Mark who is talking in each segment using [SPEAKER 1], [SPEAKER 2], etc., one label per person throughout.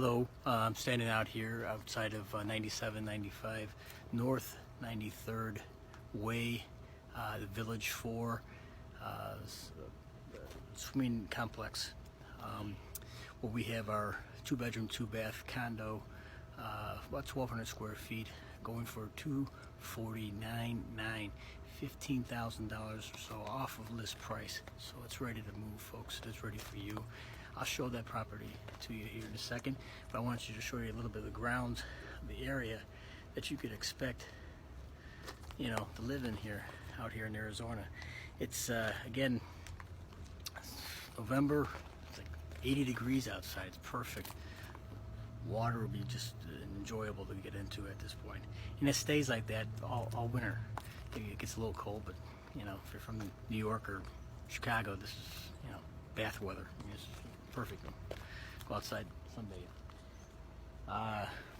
[SPEAKER 1] Hello, I'm standing out here outside of 9795 North 93rd Way, the Village Four swimming complex. Where we have our 2-bedroom, 2-bath condo, about 1,200 square feet, going for $249,900, $15,000 or so off of list price. So it's ready to move, folks. It is ready for you. I'll show that property to you here in a second, but I want you to show you a little bit of the grounds, the area that you could expect, you know, to live in here, out here in Arizona. It's again, November. It's like 80 degrees outside. It's perfect. Water will be just enjoyable to get into at this point, and it stays like that all winter. It gets a little cold, but you know, if you're from New York or Chicago, this is, you know, bath weather. I mean, it's perfect. Go outside someday.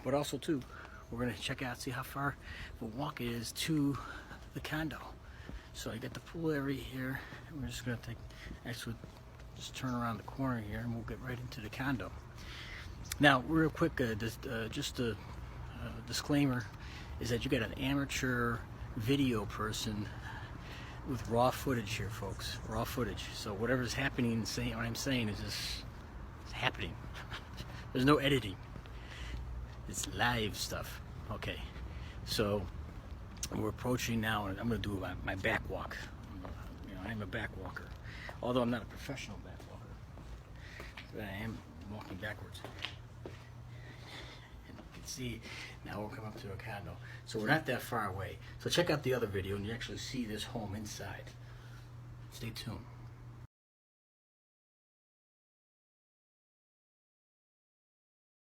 [SPEAKER 1] But also too, we're gonna check out, see how far the walk is to the condo. So you got the pool area here. And we're just gonna just turn around the corner here, and we'll get right into the condo. Now, real quick, just a disclaimer is that you got an amateur video person with raw footage here, folks. Raw footage. So whatever's happening, what I'm saying is just happening. There's no editing. It's live stuff. Okay. So we're approaching now, and I'm going to do my back walk. You know, I'm a back walker, although I'm not a professional back walker. But I am walking backwards. And you can see now we'll come up to a condo. So we're not that far away. So check out the other video, and you actually see this home inside. Stay tuned.